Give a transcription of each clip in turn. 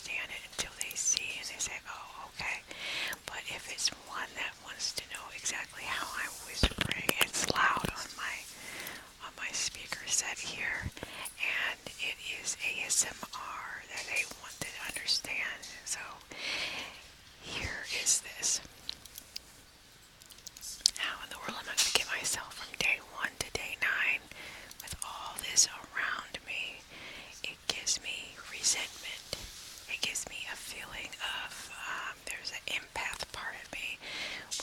understand it until they see and they say, oh, okay. But if it's one that wants to know exactly how I'm whispering, it's loud on my speaker set here, and it is ASMR that they want to understand. So here is this. How in the world am I going to get myself from day 1 to day 9 with all this around me? It gives me resentment. It gives me a feeling of there's an empath part of me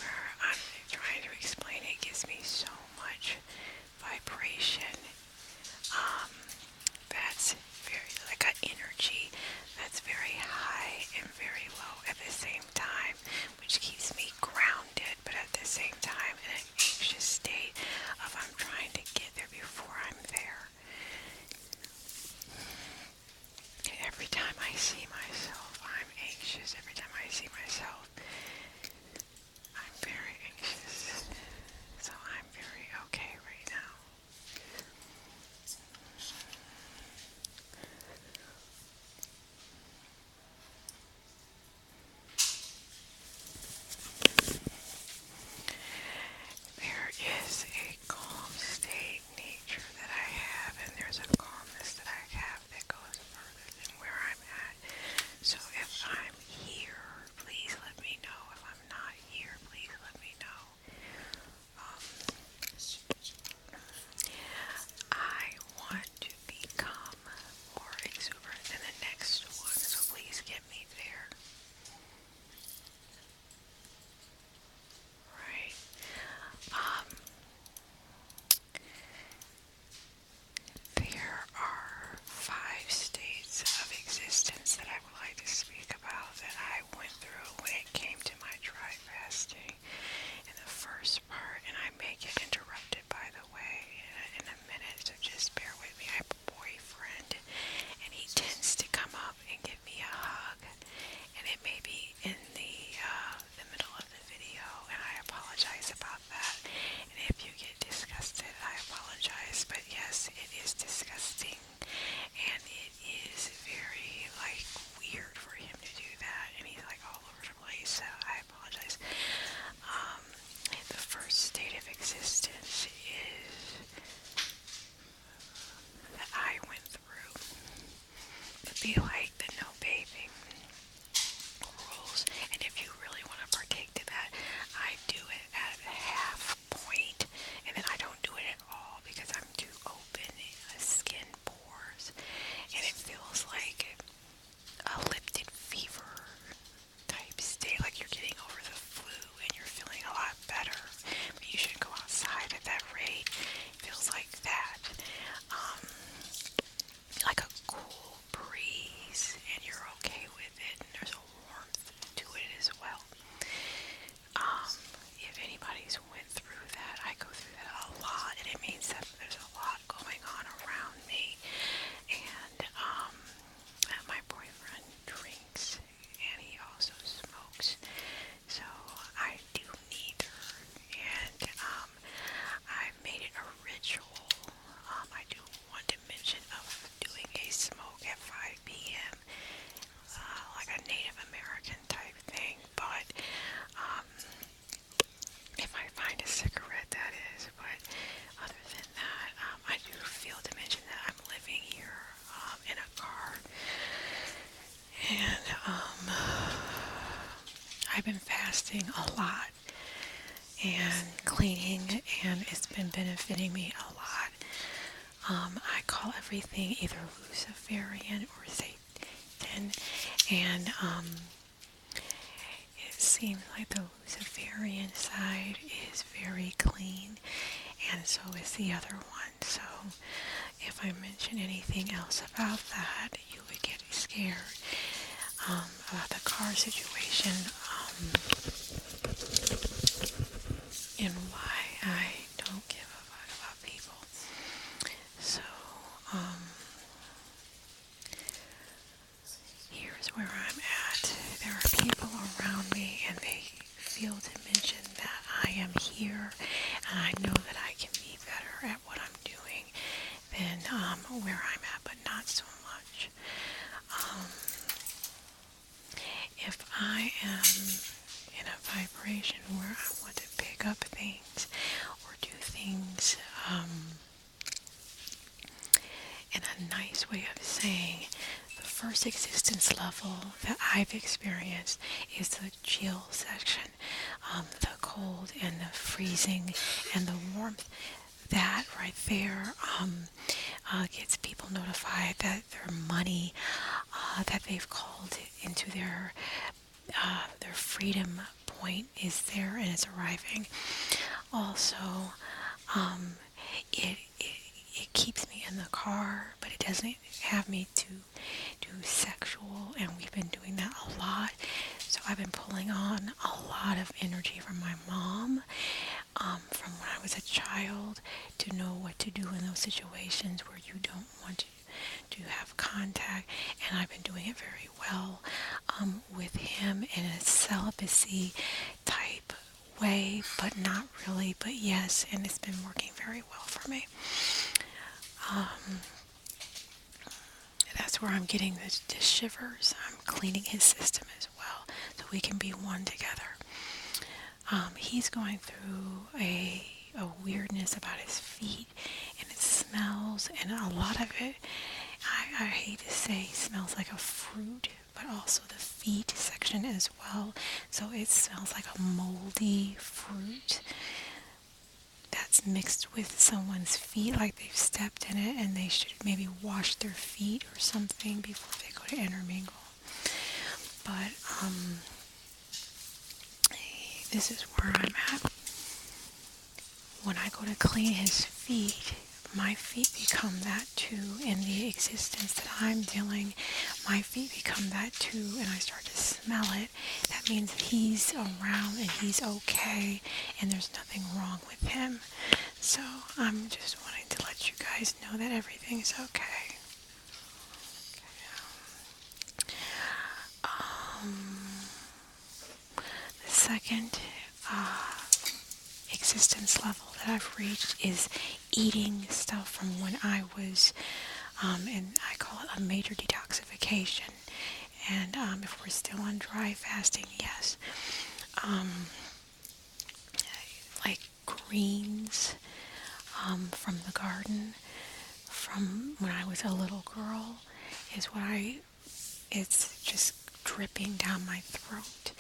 where I'm trying to explain. It gives me so much vibration. That's very like an energy that's very high and very low at the same time, which keeps me grounded, but at the same time in an anxious state of I'm trying to get there before I'm there. And every time I see myself, I'm anxious. Every time I see myself, I'm very anxious. So I'm very okay right now. There is a calm state nature that I have, and there's a calmness that I have that goes further than where I'm at. So if I'm here, please let me know. If I'm not here, please let me know. Um, I want to become more exuberant than the next one, so please get me there. Right? Um, There are 5 states of existence that I would like to speak about that I went through when it came to my dry fasting. In the first part, and I may get interrupted by the way in a minute, so just bear with me. I have a boyfriend, and he tends to come up and give me a hug, and it may be in the middle of the video, and I apologize about that. And if you get disgusted, I apologize, but yes, it is disgusting, and it is very, like, weird for him to do that, and he's, like, all over the place, so I apologize. The first state of existence is that I went through would be like the no bathing rules, and if you really want to partake to that, I do it at a half point, and then I don't do it at all because I'm too open skin pores, and it feels like a lifted fever type state, like you're getting over the flu and you're feeling a lot better, but you shouldn't go outside at that rate. It feels like that. Like a cool breeze, and you're okay with it, and there's a warmth to it as well. If anybody's went through that, I go through that a lot, and it means that there's a lot going on around me. And my boyfriend drinks, and he also smokes, so I do neither. And I've made it a ritual. I do want to mention of doing a smoke at 5 p.m. Like a Native American type thing, but if I find a cigarette, that is. But other than that, I do feel to mention that I'm living here in a car, and I've been fasting a lot and cleaning, and it's been benefiting me a lot. I call everything either Luciferian or Satan, and it seems like the Luciferian side is very clean, and so is the other one. So if I mention anything else about that, you would get scared. About the car situation, and why I don't give a fuck about people. So, here's where I'm at. There are people around me, and they feel to mention that I am here, and I know that I can be better at what I'm doing than where I'm at, but not so much. I am in a vibration where I want to pick up things or do things in a nice way of saying the first existence level that I've experienced is the chill section, the cold and the freezing and the warmth. That right there gets people notified that their money that they've called into their freedom point is there and it's arriving. Also, um, it keeps me in the car, but it doesn't have me to do sexual, and we've been doing that a lot. So I've been pulling on a lot of energy from my mom, from when I was a child, to know what to do in those situations where you don't want to have contact, and I've been doing it very well with him in a celibacy type way, but not really, but yes, and it's been working very well for me. That's where I'm getting the shivers. I'm cleaning his system as well, so we can be one together. He's going through a weirdness about his feet, and it smells, and a lot of it, I hate to say, smells like a fruit, but also the feet section as well. So it smells like a moldy fruit that's mixed with someone's feet, like they've stepped in it, and they should maybe wash their feet or something before they go to intermingle. But this is where I'm at. When I go to clean his feet, my feet become that too. In the existence that I'm dealing, my feet become that too, and I start to smell it. That means he's around and he's okay, and there's nothing wrong with him. So I'm just wanting to let you guys know that everything's okay. The second existence level that I've reached is eating stuff from when I was, and I call it a major detoxification. And if we're still on dry fasting, yes. Like greens from the garden from when I was a little girl is it's just dripping down my throat.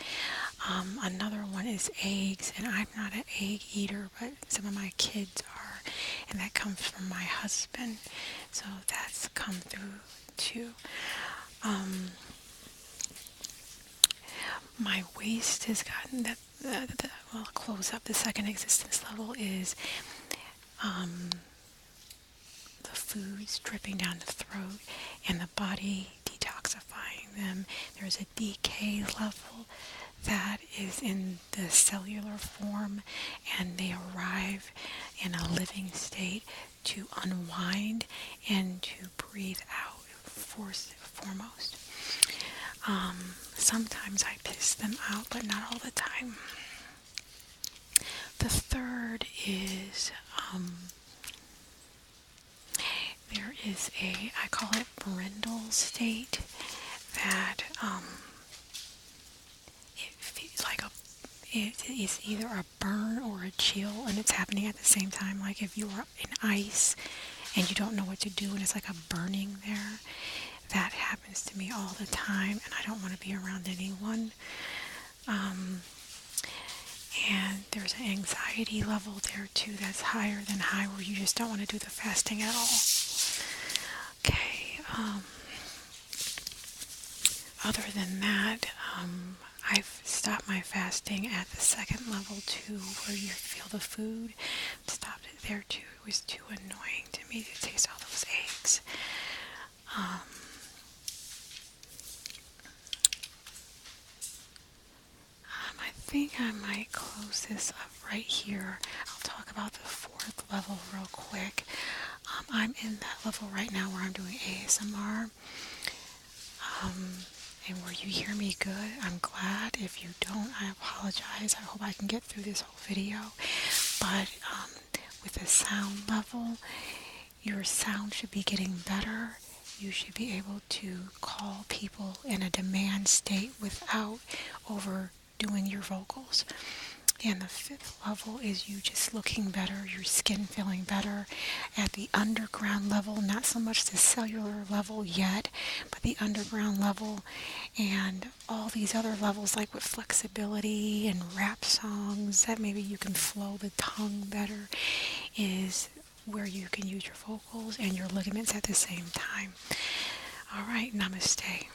Another one is eggs, and I'm not an egg eater, but some of my kids are, and that comes from my husband, so that's come through too. My waist has gotten well, close up. The second existence level is the foods dripping down the throat and the body detoxifying them. There's a decay level that is in the cellular form, and they arrive in a living state to unwind and to breathe out foremost. Sometimes I piss them out, but not all the time. The third is there is I call it brindle state, that it feels like it is either a burn or a chill, and it's happening at the same time. Like if you are in ice and you don't know what to do, and it's like a burning there. That happens to me all the time, and I don't want to be around anyone. And there's an anxiety level there too that's higher than high, where you just don't want to do the fasting at all. Okay. Other than that, I've stopped my fasting at the second level too, where you feel the food. Stopped it there too. It was too annoying to me to taste all those eggs. I think I might close this up right here. I'll talk about the fourth level real quick. I'm in that level right now where I'm doing ASMR. And where you hear me good, I'm glad. If you don't, I apologize. I hope I can get through this whole video. But with the sound level, your sound should be getting better. you should be able to call people in a demand state without overdoing your vocals. And the fifth level is you just looking better, your skin feeling better at the underground level, not so much the cellular level yet, but the underground level and all these other levels like with flexibility and rap songs that maybe you can flow the tongue better is where you can use your vocals and your ligaments at the same time. All right, namaste.